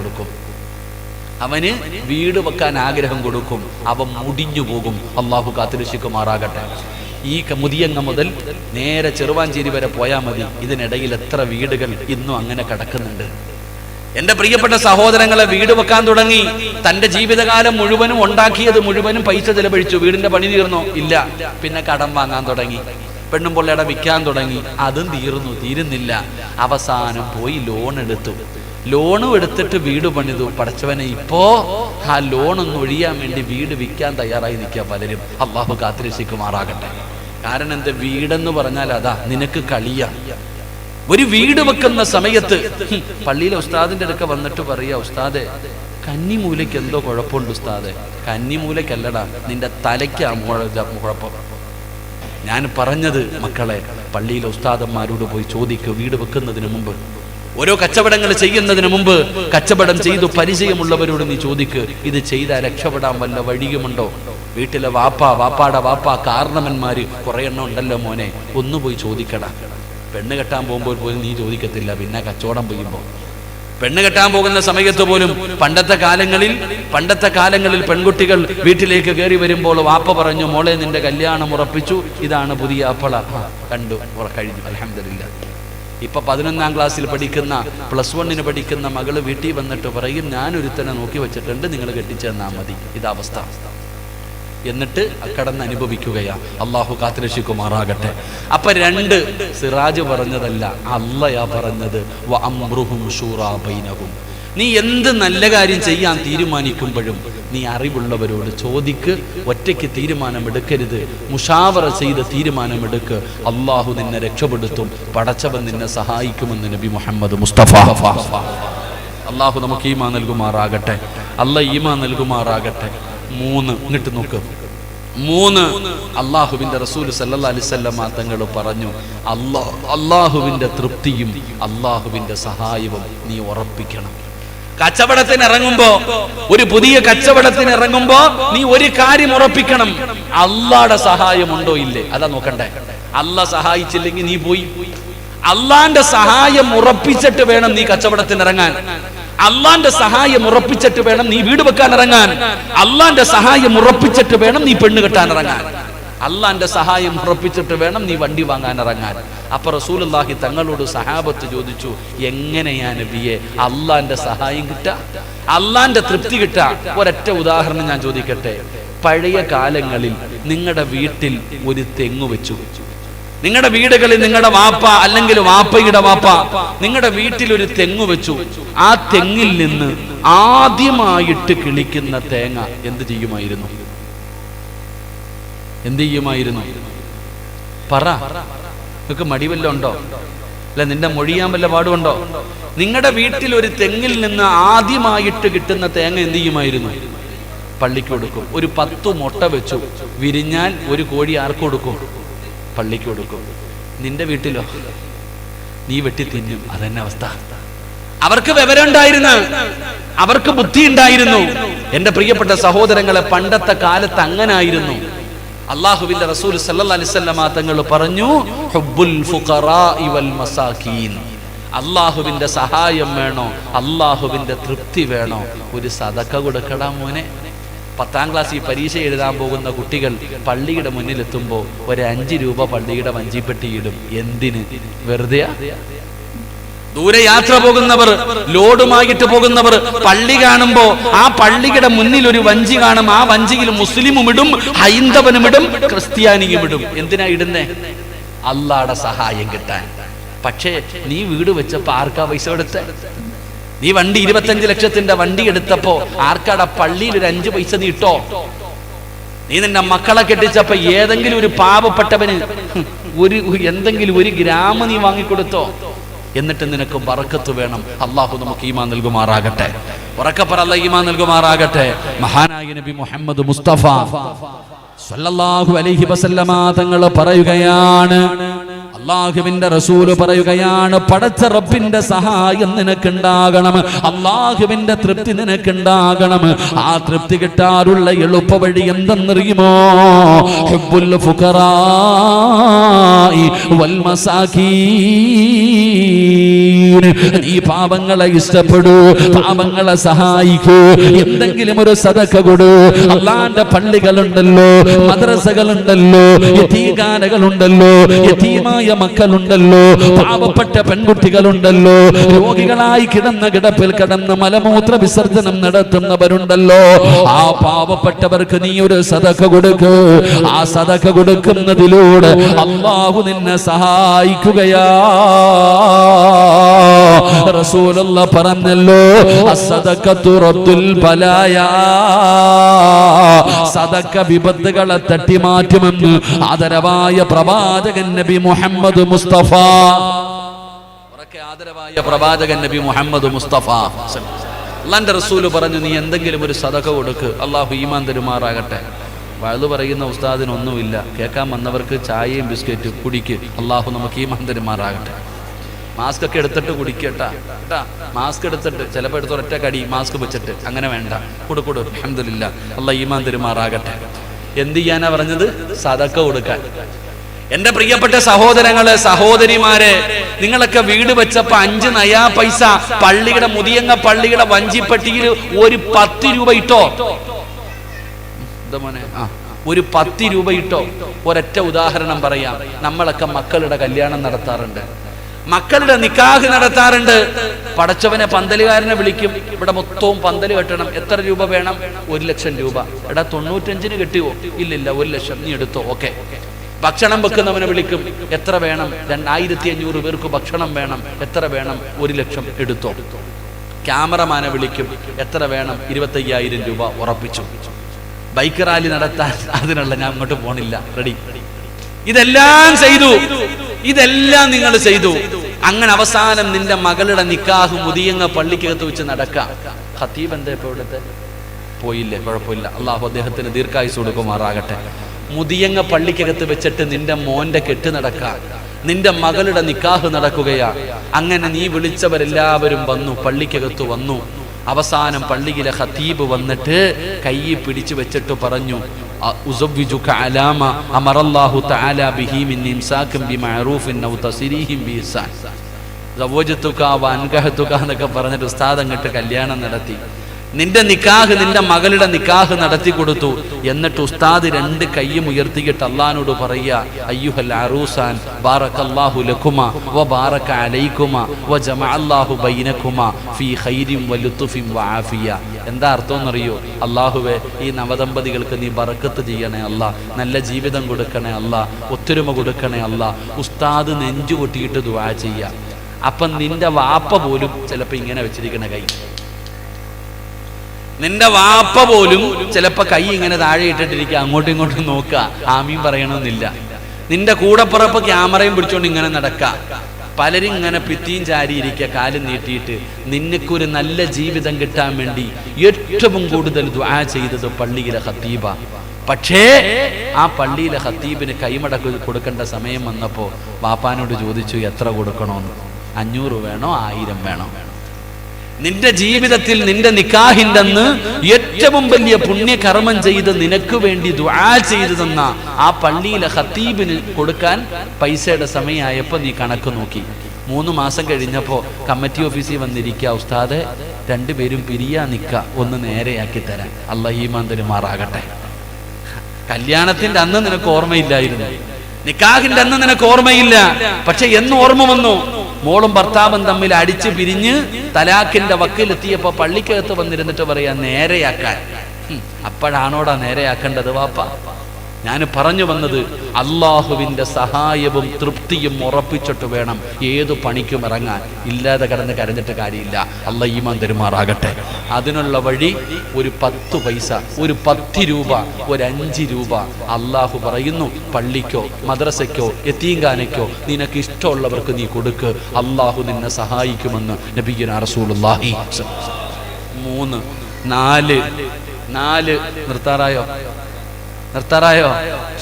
കൊടുക്കും. അവൻ മുടിഞ്ഞു പോകും. അല്ലാഹു കാത്തിരക്ഷിക്കുമാറാകട്ടെ. ഈ മുതിയങ്ങ മുതൽ നേരെ ചെറുവാഞ്ചേരി വരെ പോയാൽ മതി. ഇതിനിടയിൽ എത്ര വീടുകൾ ഇന്നും അങ്ങനെ കിടക്കുന്നുണ്ട്. എന്റെ പ്രിയപ്പെട്ട സഹോദരങ്ങളെ, വീട് വെക്കാൻ തുടങ്ങി. തന്റെ ജീവിതകാലം മുഴുവനും ഉണ്ടാക്കിയത് മുഴുവനും പൈസ ചെലവഴിച്ചു. വീടിന്റെ പണി തീർന്നോ? ഇല്ല. പിന്നെ കടം വാങ്ങാൻ തുടങ്ങി, പെണ്ണും പൊള്ളയുടെ വിൽക്കാൻ തുടങ്ങി. അതും തീരുന്നില്ല. അവസാനം പോയി ലോണും എടുത്തിട്ട് വീട് പണിതു. പടച്ചവനെ, ഇപ്പോ ആ ലോണൊന്ന് ഒഴിയാൻ വേണ്ടി വീട് വിൽക്കാൻ തയ്യാറായി നിൽക്കുക പലരും. അല്ലാഹു കാത്തിരക്ഷിക്കുമാറാകട്ടെ. കാരണം എന്താ? വീടെന്ന് പറഞ്ഞാൽ അതാ നിനക്ക് കളിയാ. ഒരു വീട് വെക്കുന്ന സമയത്ത് പള്ളിയിലെ ഉസ്താദിന്റെ അടുക്ക വന്നിട്ട് പറയാ, ഉസ്താദെ കന്നിമൂലയ്ക്ക് എന്തോ കുഴപ്പമുണ്ട് ഉസ്താദെ. കന്നിമൂലയ്ക്കല്ലടാ, നിന്റെ തലയ്ക്കാ കുഴപ്പം. ഞാൻ പറഞ്ഞത് മക്കളെ, പള്ളിയിലെ ഉസ്താദന്മാരോട് പോയി ചോദിക്കുക. വീട് വെക്കുന്നതിന് മുമ്പ്, ഓരോ കച്ചവടങ്ങൾ ചെയ്യുന്നതിന് മുമ്പ് കച്ചവടം ചെയ്തു പരിചയമുള്ളവരോട് നീ ചോദിക്ക്, ഇത് ചെയ്താൽ രക്ഷപ്പെടാൻ വല്ല വഴിയുമുണ്ടോ? വീട്ടിലെ വാപ്പാടെ വാപ്പ കാരണവന്മാര് കുറെ എണ്ണം ഉണ്ടല്ലോ മോനെ, ഒന്ന് പോയി ചോദിക്കടാ. പെണ്ണ് കെട്ടാൻ പോകുമ്പോൾ പോലും നീ ചോദിക്കത്തില്ല, പിന്നെ കച്ചവടം ചെയ്യുമ്പോൾ. പെണ്ണ് കെട്ടാൻ പോകുന്ന സമയത്ത് പോലും പണ്ടത്തെ കാലങ്ങളിൽ പെൺകുട്ടികൾ വീട്ടിലേക്ക് കയറി വരുമ്പോൾ വാപ്പ പറഞ്ഞു, മോളെ നിന്റെ കല്യാണം ഉറപ്പിച്ചു, ഇതാണ് പുതിയ അപ്പള. കണ്ടു, കഴിഞ്ഞു, അൽഹംദുലില്ലാ. ഇപ്പൊ 11ാം ക്ലാസ്സിൽ പഠിക്കുന്ന, +1 പഠിക്കുന്ന മകള് വീട്ടിൽ വന്നിട്ട് പറയും, ഞാനൊരുത്തനെ നോക്കി വെച്ചിട്ടുണ്ട്, നിങ്ങൾ കെട്ടിച്ചെന്നാ മതി. ഇതവസ്ഥ. എന്നിട്ട് കടന്ന് അനുഭവിക്കുകയാ. അള്ളാഹു കാത്തുരക്ഷിക്കുമാറാകട്ടെ. അപ്പൊ 2 സിറാജ് പറഞ്ഞതല്ല, അള്ളയാ പറഞ്ഞത്. വഅംറുഹും ശൂറാ ബൈനഹും. നീ എന്ത് നല്ല കാര്യം ചെയ്യാൻ തീരുമാനിക്കുമ്പോഴും നീ അറിവുള്ളവരോട് ചോദിക്ക്. ഒറ്റയ്ക്ക് തീരുമാനമെടുക്കരുത്, മുഷാവറ ചെയ്ത് തീരുമാനമെടുക്ക്. അള്ളാഹു നിന്നെ രക്ഷപ്പെടുത്തും, പടച്ചവൻ നിന്നെ സഹായിക്കുമെന്ന് നബി മുഹമ്മദ് മുസ്തഫ. അള്ളാഹു നമുക്ക് ഈമാൻ നൽകുമാറാകട്ടെ. അള്ളാഹ് ഈമാൻ നൽകുമാറാകട്ടെ. 3 ഇങ്ങോട്ട് നോക്ക്. 3 അള്ളാഹുവിന്റെ റസൂൽ സല്ലല്ലാഹു അലൈഹി വസല്ലം തങ്ങൾ പറഞ്ഞു, അള്ളാഹുവിന്റെ തൃപ്തിയും അള്ളാഹുവിന്റെ സഹായവും നീ ഉറപ്പിക്കണം. കച്ചവടത്തിന് ഇറങ്ങുമ്പോ, ഒരു പുതിയ കച്ചവടത്തിന് ഇറങ്ങുമ്പോ നീ ഒരു കാര്യം ഉറപ്പിക്കണം, അള്ളാഹുടെ സഹായം ഉണ്ടോ ഇല്ലേ, അതാ നോക്കണ്ടേ. അള്ളാഹ് സഹായിച്ചില്ലെങ്കിൽ നീ പോയി. അള്ളാന്റെ സഹായം ഉറപ്പിച്ചിട്ട് വേണം നീ കച്ചവടത്തിന് ഇറങ്ങാൻ. അള്ളാന്റെ സഹായം ഉറപ്പിച്ചിട്ട് വേണം നീ വീട് വെക്കാൻ ഇറങ്ങാൻ. അള്ളാന്റെ സഹായം ഉറപ്പിച്ചിട്ട് വേണം നീ പെണ്ണ് കെട്ടാൻ ഇറങ്ങാൻ. അള്ളാന്റെ സഹായം ഉറപ്പിച്ചിട്ട് വേണം നീ വണ്ടി വാങ്ങാൻ ഇറങ്ങാൻ. അപ്പൊ റസൂലുള്ളാഹി തങ്ങളോട് സഹാബത്ത് ചോദിച്ചു, എങ്ങനെയാ നബിയെ അള്ളാന്റെ സഹായം കിട്ടാ, അള്ളാന്റെ തൃപ്തി കിട്ടാ? ഒരൊറ്റ ഉദാഹരണം ഞാൻ ചോദിക്കട്ടെ. പഴയ കാലങ്ങളിൽ നിങ്ങളുടെ വീട്ടിൽ ഒരു തെങ്ങ് വെച്ചു. നിങ്ങളുടെ വീടുകളിൽ നിങ്ങളുടെ വാപ്പ അല്ലെങ്കിൽ വാപ്പയുടെ വാപ്പ നിങ്ങളുടെ വീട്ടിൽ ഒരു തെങ്ങ് വെച്ചു. ആ തെങ്ങിൽ നിന്ന് ആദ്യമായിട്ട് കിളിക്കുന്ന തേങ്ങ എന്ത് ചെയ്യുമായിരുന്നു? പറ. നിങ്ങൾക്ക് മടിവല്ലോ ഉണ്ടോ? അല്ല, നിന്റെ മൊഴിയാൻ വല്ല പാടുണ്ടോ? നിങ്ങളുടെ വീട്ടിൽ ഒരു തെങ്ങിൽ നിന്ന് ആദ്യമായിട്ട് കിട്ടുന്ന തേങ്ങ എന്ത് ചെയ്യുമായിരുന്നു? പള്ളിക്ക് കൊടുക്കും. ഒരു 10 മുട്ട വെച്ചു, വിരിഞ്ഞാൽ ഒരു കോഴി ആർക്ക് കൊടുക്കും? പള്ളിക്ക് കൊടുക്കും. നിന്റെ വീട്ടിലോ? നീ വെട്ടി തിന്നും. അതന്നെ അവസ്ഥ. അവർക്ക് വിവരം ഉണ്ടായിരുന്നു, അവർക്ക് ബുദ്ധി ഉണ്ടായിരുന്നു. എന്റെ പ്രിയപ്പെട്ട സഹോദരങ്ങളെ, പണ്ടത്തെ കാലത്ത് അങ്ങനായിരുന്നു. അള്ളാഹുവിന്റെ റസൂൽ സല്ലല്ലാഹു അലൈഹി വസല്ലം തങ്ങൾ പറഞ്ഞു, ഹുബ്ബുൽ ഫുഖറാഇ വൽ മസാകീൻ. അള്ളാഹുവിന്റെ സഹായം വേണോ, അള്ളാഹുവിന്റെ തൃപ്തി വേണോ, ഒരു സദഖ കൊടുക്കടാ മോനെ. 10ാം ക്ലാസ്സിൽ പരീക്ഷ എഴുതാൻ പോകുന്ന കുട്ടികൾ പള്ളിയുടെ മുന്നിലെത്തുമ്പോൾ ഒരു 5 രൂപ പള്ളിയുടെ വഞ്ചിപ്പെട്ടിയിടും. എന്തിന്? വെറുതെ. ദൂരെ യാത്ര പോകുന്നവർ, ലോഡുമായിട്ട് പോകുന്നവർ പള്ളി കാണുമ്പോ ആ പള്ളിയുടെ മുന്നിൽ ഒരു വഞ്ചി കാണും. ആ വഞ്ചിയിൽ മുസ്ലിമും ഇടും, ഹൈന്ദവനും ഇടും, ക്രിസ്ത്യാനിയും ഇടും. എന്തിനാ ഇടുന്നേ? അള്ളാഹുടെ സഹായം കിട്ടാൻ. പക്ഷേ നീ വീട് വെച്ചപ്പോ ആർക്കാ പൈസ കൊടുത്തേ? നീ വണ്ടി 25 ലക്ഷത്തിന്റെ വണ്ടി എടുത്തപ്പോ ആർക്കാടാ പള്ളിയിൽ ഒരു 5 പൈസ നീ ഇട്ടോ? നീ നിന്റെ മക്കളെ കെട്ടിച്ചപ്പോ ഏതെങ്കിലും ഒരു പാവപ്പെട്ടവന് എന്തെങ്കിലും 1 ഗ്രാം നീ വാങ്ങിക്കൊടുത്തോ? എന്നിട്ട് നിനക്ക് ബറക്കത്ത് വേണം. അള്ളാഹു നമുക്ക് ഈമാൻ നൽകുമാറാകട്ടെ. ഉറക്കപ്പറ, അല്ലാഹ് ഈമാൻ നൽകുമാറാകട്ടെ. മഹാനായ നബി മുഹമ്മദ് മുസ്തഫ സല്ലല്ലാഹു അലൈഹി വസല്ലമ തങ്ങൾ പറയുകയാണ്, അള്ളാഹുവിന്റെ റസൂല് പറയുകയാണ്, പടച്ച റബ്ബിന്റെ സഹായം നിനക്കുണ്ടാകണം, അള്ളാഹുവിന്റെ തൃപ്തി നിനക്കുണ്ടാകണം. ആ തൃപ്തി കിട്ടാറുള്ള എളുപ്പ വഴി എന്തെന്നറിയുമോ? ഹുബ്ബുൽ ഫുഖറാഇ വൽ മസാകീൻ. നീ പാപങ്ങളെ ഇഷ്ടപ്പെടൂ, പാപങ്ങളെ സഹായിക്കൂ, എന്തെങ്കിലും ഒരു സദഖ കൊടു. അള്ളാന്റെ പള്ളികളുണ്ടല്ലോ, മദ്രസകളുണ്ടല്ലോ, യതീഖാനകളുണ്ടല്ലോ, യതീമായ മക്കളുണ്ടല്ലോ, പാവപ്പെട്ട പെൺകുട്ടികളുണ്ടല്ലോ, രോഗികളായി കിടന്ന കിടപ്പിൽ കിടന്ന് മലമൂത്ര വിസർജനം നടത്തുന്നവരുണ്ടല്ലോ, ആ പാവപ്പെട്ടവർക്ക് നീ ഒരു സദഖ കൊടുക്ക്. ആ സദഖ കൊടുക്കുന്നതിലൂടെ അല്ലാഹു നിന്നെ സഹായിക്കുകയാ. റസൂലുള്ളാഹി പറഞ്ഞല്ലോ, അസ്സദഖത്തു റദ്ദുൽ ബലായാ. സദഖ വിപത്തുകളെ തട്ടിമാറ്റുമെന്ന് ആദരവായ പ്രവാചകൻ നബി മുഹമ്മദ് മുസ്തഫ ഒക്കെ ആദരവായ പ്രവാചകൻ നബി മുഹമ്മദ് മുസ്തഫ അല്ലാഹുവിന്റെ റസൂല് പറഞ്ഞു, നീ എന്തെങ്കിലും ഒരു സദഖ കൊടുക്ക്, അള്ളാഹു ഈമാൻ തരുമാറാകട്ടെ. വഅദ് പറയുന്ന ഉസ്താദിനൊന്നുമില്ല, കേൾക്കാൻ വന്നവർക്ക് ചായയും ബിസ്ക്കറ്റും കുടിക്ക്, അള്ളാഹു നമുക്ക് ഈമാൻ തരുമാറാകട്ടെ. മാസ്ക് ഒക്കെ എടുത്തിട്ട് കുടിക്കട്ടാ കേട്ടാ, മാസ്ക് എടുത്തിട്ട് ചിലപ്പോൾ എടുത്ത് ഒരൊറ്റ കടി മാസ്ക് വെച്ചിട്ട് അങ്ങനെ വേണ്ട, കൊടുക്കൊടു, അൽഹംദുലില്ലാ, അള്ളാഹ് ഈമാൻ തരുമാറാകട്ടെ. എന്ത് ചെയ്യാനാ പറഞ്ഞത്? സദഖ കൊടുക്കാൻ. എന്റെ പ്രിയപ്പെട്ട സഹോദരങ്ങളെ, സഹോദരിമാരെ, നിങ്ങളൊക്കെ വീട് വെച്ചപ്പോ 5 നയാ പൈസ പള്ളിയുടെ മുതിയങ്ങ പള്ളിയുടെ വഞ്ചിപ്പട്ടിയിൽ ഒരു 10 രൂപ ഇട്ടോ. ഒരു 10 രൂപ ഇട്ടോ. ഒരൊറ്റ ഉദാഹരണം പറയാം. നമ്മളൊക്കെ മക്കളുടെ കല്യാണം നടത്താറുണ്ട്, മക്കളുടെ നിക്കാഹ് നടത്താറുണ്ട്. പടച്ചവനെ പന്തലുകാരനെ വിളിക്കും, ഇവിടെ മൊത്തവും പന്തല് കെട്ടണം, എത്ര രൂപ വേണം? 1 ലക്ഷം രൂപ. എടാ 95-ന് കെട്ടിയോ? ഇല്ലില്ല, 1 ലക്ഷം, നീ എടുത്തോ, ഓക്കെ. ഭക്ഷണം വെക്കുന്നവനെ വിളിക്കും, എത്ര വേണം? 2500 പേർക്ക് ഭക്ഷണം വേണം, എത്ര വേണം? 1 ലക്ഷം, എടുത്തോ. ക്യാമറമാനെ വിളിക്കും, എത്ര വേണം? 25,000 രൂപ, ഉറപ്പിച്ചു. ബൈക്ക് റാലി നടത്താൻ അതിനുള്ള ഞാൻ അങ്ങോട്ട് പോണില്ല, റെഡി. ഇതെല്ലാം ചെയ്തു, ഇതെല്ലാം നിങ്ങൾ ചെയ്തു. അങ്ങനെ അവസാനം നിന്റെ മകളുടെ നിക്കാഹ് മുതിയങ്ങ പള്ളിക്കകത്ത് വെച്ച് നടക്കാം. ഖത്തീബ് എന്താ ഇപ്പൊ ഇവിടുത്തെ? പോയില്ലേ, കുഴപ്പമില്ല, അള്ളാഹു അദ്ദേഹത്തിന് ദീർഘായുസ് കൊടുക്കുമാറാകട്ടെ. മുതിയങ്ങ പള്ളിക്കകത്ത് വെച്ചിട്ട് നിന്റെ മോന്റെ കെട്ട് നടക്കാം, നിന്റെ മകളുടെ നിക്കാഹ് നടക്കുകയാ. അങ്ങനെ നീ വിളിച്ചവരെല്ലാവരും വന്നു, പള്ളിക്കകത്ത് വന്നു. അവസാനം പള്ളിയിലെ ഖത്തീബ് വന്നിട്ട് കൈ പിടിച്ചു വെച്ചിട്ട് പറഞ്ഞു, ഉസവ്വിജുക അലാമ അമറല്ലാഹു തആല ബിഹി മിൻ ഇംസാകിൻ ബിമഅറൂഫിൻ ഔ തസ്രീഹിൻ ബിഇഹ്സാൻ. സവ്വജതുക വൻകഹതുക എന്നൊക്കെ പറഞ്ഞിട്ട് ഉസ്താദ് അങ്ങോട്ട് കല്യാണം നടത്തി. നിന്റെ നിക്കാഹ്, നിന്റെ മകളുടെ നിക്കാഹ് നടത്തി കൊടുത്തു. എന്നിട്ട് ഉസ്താദ് 2 കൈയും ഉയർത്തിയിട്ട് അല്ലാഹുവോട് പറയുക, അയ്യുഹൽ അറൂസാൻ ബാറകല്ലാഹു ലകുമാ വ ബാറക അലൈകുമാ വ ജമഅല്ലാഹു ബൈനകുമാ ഫീ ഖൈരിൻ വ ലുത്ഫിൻ വ ആഫിയ. എന്താ അർത്ഥം എന്നറിയോ? അല്ലാഹുവേ, ഈ നവദമ്പതികൾക്ക് നീ ബറക്കത്ത് ചെയ്യണേ അല്ലാ, നല്ല ജീവിതം കൊടുക്കണേ അല്ലാ, ഒത്തൊരുമ കൊടുക്കണേ അല്ലാ. ഉസ്താദ് നെഞ്ചു പൊട്ടിയിട്ട് ദുആ ചെയ്യുക. അപ്പം നിന്റെ വാപ്പ പോലും ചിലപ്പോൾ ഇങ്ങനെ വെച്ചിരിക്കണ കൈ, നിന്റെ വാപ്പ പോലും ചിലപ്പോ കൈ ഇങ്ങനെ താഴെ ഇട്ടിട്ടിരിക്കുക, അങ്ങോട്ടും ഇങ്ങോട്ടും നോക്കുക, ആമീൻ പറയണമെന്നില്ല. നിന്റെ കൂടപ്പുറപ്പ് ക്യാമറയും പിടിച്ചോണ്ട് ഇങ്ങനെ നടക്കുക. പലരും ഇങ്ങനെ ഭിത്തിയും ചാരിയിരിക്കുക, കാലും നീട്ടിയിട്ട്. നിനക്കൊരു നല്ല ജീവിതം കിട്ടാൻ വേണ്ടി ഏറ്റവും കൂടുതൽ ദുആ ചെയ്തത് പള്ളിയിലെ ഖത്തീബ. പക്ഷേ ആ പള്ളിയിലെ ഖത്തീബിന് കൈമടക്ക് കൊടുക്കേണ്ട സമയം വന്നപ്പോ വാപ്പാനോട് ചോദിച്ചു, എത്ര കൊടുക്കണമെന്ന്? 500 വേണോ 1000 വേണോ? നിന്റെ ജീവിതത്തിൽ നിന്റെ നിക്കാഹിന്റെ അന്ന് ഏറ്റവും വലിയ പുണ്യകർമ്മം ചെയ്ത് നിനക്ക് വേണ്ടി ദുആ ചെയ്തു തന്ന ആ പള്ളിയിലെ ഖത്തീബിന് കൊടുക്കാൻ പൈസയുടെ സമയമായപ്പോ നീ കണക്ക് നോക്കി. 3 മാസം കഴിഞ്ഞപ്പോ കമ്മിറ്റി ഓഫീസിൽ വന്നിരിക്കുക, ഉസ്താദെ 2 പേരും പിരിയാ നിക്ക, ഒന്ന് നേരെയാക്കി തരാൻ, അല്ലാഹു ഈമാൻ തരുമാറാകട്ടെ. കല്യാണത്തിന്റെ അന്ന് നിനക്ക് ഓർമ്മയില്ലായിരുന്നു, നിക്കാഹിന്റെ അന്ന് നിനക്ക് ഓർമ്മയില്ല. പക്ഷെ എന്ന് ഓർമ്മ വന്നു, മോളും ഭർത്താവും തമ്മിൽ അടിച്ച് പിരിഞ്ഞ് തലാഖിന്റെ വക്കിലെത്തിയപ്പോ പള്ളിക്കകത്ത് വന്നിരുന്നിട്ട് പറയാ, നേരെയാക്കാൻ. അപ്പോഴാണോടാ നേരെയാക്കേണ്ടത് വാപ്പ? ഞാൻ പറഞ്ഞു വന്നത്, അള്ളാഹുവിന്റെ സഹായവും തൃപ്തിയും ഉറപ്പിച്ചിട്ട് വേണം ഏതു പണിക്കും ഇറങ്ങാൻ. ഇല്ലാതെ കിടന്ന് കരഞ്ഞിട്ട് കാര്യമില്ല. അല്ലാഹു ഈമാൻ തരുമാറാകട്ടെ. അതിനുള്ള വഴി ഒരു 10 പൈസ, ഒരു 10 രൂപ, ഒരു 5 രൂപ അള്ളാഹു പറയുന്നു, പള്ളിക്കോ മദ്രസയ്ക്കോ യതീംഖാനയ്ക്കോ നിനക്ക് ഇഷ്ടമുള്ളവർക്ക് നീ കൊടുക്ക്, അള്ളാഹു നിന്നെ സഹായിക്കുമെന്ന് നബിയുനാ റസൂലുള്ളാഹി. 3 4 നിർത്താറായോ?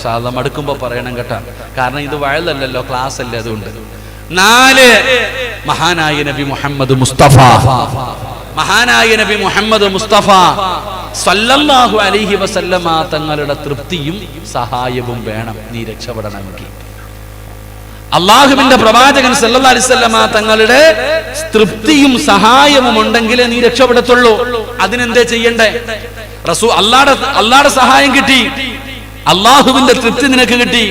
സാധാരണ മടുക്കുമ്പോ പറയണം കേട്ടാ, കാരണം ഇത് വയലല്ലല്ലോ, ക്ലാസ് അല്ലേ, അതുകൊണ്ട്. 4 മഹാനായ നബി മുഹമ്മദ് മുസ്തഫ, മഹാനായ നബി മുഹമ്മദ് മുസ്തഫ സല്ലല്ലാഹു അലൈഹി വസല്ലമ തങ്ങളുടെ തൃപ്തിയും സഹായവും വേണം നീ രക്ഷപ്പെടണമെങ്കിൽ. അള്ളാഹുവിന്റെ പ്രവാചകൻ സല്ലല്ലാഹു അലൈഹി വസല്ലമ തങ്ങളുടെ തൃപ്തിയും സഹായവും ഉണ്ടെങ്കിലേ നീ രക്ഷപ്പെടത്തുള്ളൂ. അതിനെന്തേ ചെയ്യണ്ടേ? അള്ളാഹുടെ സഹായം കിട്ടി, അള്ളാഹുവിന്റെ തൃപ്തി നിനക്ക് കിട്ടി.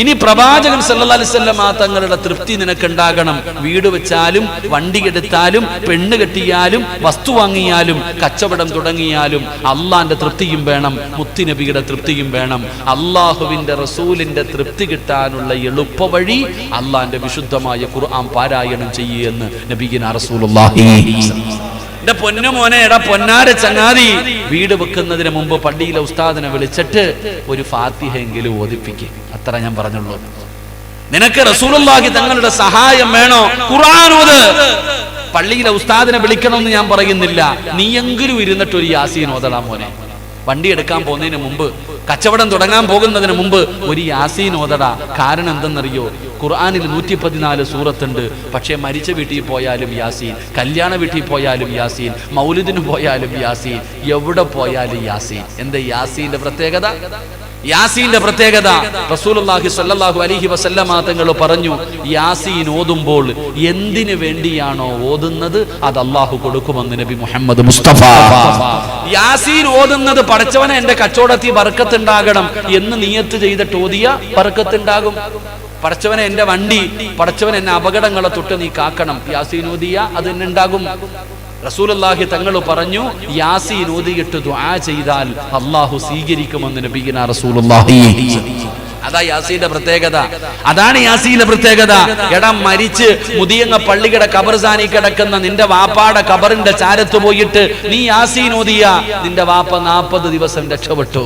ഇനി പ്രവാചകൻ സല്ലല്ലാഹു അലൈഹി വസല്ലമ തങ്ങളുടെ തൃപ്തി നിനക്ക് ഉണ്ടാകണം. വീട് വെച്ചാലും, വണ്ടി എടുത്താലും, പെണ്ണ് കെട്ടിയാലും, വസ്തു വാങ്ങിയാലും, കച്ചവടം തുടങ്ങിയാലും അള്ളാന്റെ തൃപ്തിയും വേണം, മുത്തുനബിയുടെ തൃപ്തിയും വേണം. അള്ളാഹുവിന്റെ റസൂലിന്റെ തൃപ്തി കിട്ടാനുള്ള എളുപ്പ വഴി അള്ളാന്റെ വിശുദ്ധമായ ഖുർആൻ പാരായണം ചെയ്യുമെന്ന് നബിയുനാ റസൂലുള്ളാഹി. എന്റെ പൊന്നുമോനെ, എടാ പൊന്നാര ചങ്ങാതി, വീട് വെക്കുന്നതിന് മുമ്പ് പള്ളിയിലെ ഉസ്താദിനെ വിളിച്ചിട്ട് ഒരു ഫാത്തിഹ എങ്കിലും ഓതിപ്പിക്കുക. അത്ര ഞാൻ പറഞ്ഞുള്ളൂ. നിനക്ക് റസൂലുള്ളാഹി തങ്ങളുടെ സഹായം വേണോ? ഖുർആൻ ഓത്. പള്ളിയിലെ ഉസ്താദിനെ വിളിക്കണമെന്ന് ഞാൻ പറയുന്നില്ല, നീയെങ്കിലും ഇരുന്നിട്ട് ഒരു യാസീൻ ഓതടാ മോനെ. വണ്ടി എടുക്കാൻ പോകുന്നതിന് മുമ്പ്, കച്ചവടം തുടങ്ങാൻ പോകുന്നതിന് മുമ്പ് ഒരു യാസീൻ ഓതടാ. കാരണം എന്തെന്നറിയോ? ഖുർആനിൽ 114 സൂറത്തുണ്ട്. പക്ഷേ മരിച്ച വീട്ടിൽ പോയാലും യാസീൻ, കല്യാണ വീട്ടിൽ പോയാലും യാസീൻ, മൗലിദിന് പോയാലും യാസീൻ, എവിടെ പോയാലും യാസീൻ. എന്താ യാസീന്റെ പ്രത്യേകത? യാസീന്റെ പ്രത്യേകത റസൂലുള്ളാഹി സ്വല്ലല്ലാഹു അലൈഹി വസല്ലമ തങ്ങൾ പറഞ്ഞു, യാസീൻ ഓതുമ്പോൾ എന്തിനു വേണ്ടിയാണോ ഓതുന്നത് അത് അല്ലാഹു കൊടുക്കുമെന്ന് നബി മുഹമ്മദ് മുസ്തഫ. യാസീൻ ഓതുന്നത് പടച്ചവനെ എന്റെ കച്ചവടത്തിൽ ബർക്കത്തുണ്ടാകണം എന്ന് നിയത്ത് ചെയ്തിട്ട് ഓതിയ ബർക്കത്തുണ്ടാകും. പടച്ചവനെ എന്റെ വണ്ടി, പടച്ചവൻ എന്നെ അപകടങ്ങളെ തൊട്ട് നീ കാക്കണം, യാസീൻ ഓതിയ അത് തന്നെ ഉണ്ടാകും. റസൂലുള്ളാഹി തങ്ങൾ പറഞ്ഞു, യാസീൻ ഓതിയിട്ട് ദുആ ചെയ്താൽ അല്ലാഹു സ്വീകരിക്കുമെന്ന് നബിയിന റസൂലുള്ളാഹി. അതാ യാസീന്റെ പ്രത്യേകത, അതാണ് യാസീന്റെ പ്രത്യേകത. എടാ, മരിച്ച് മുതിയങ്ങ പള്ളിയുടെ ഖബർസാനി കിടക്കുന്ന നിന്റെ വാപ്പാടെ ഖബറിന്റെ ചാരത്ത് പോയിട്ട് നീ യാസീൻ ഓതിയ നിന്റെ വാപ്പ 40 ദിവസം രക്ഷപ്പെട്ടു.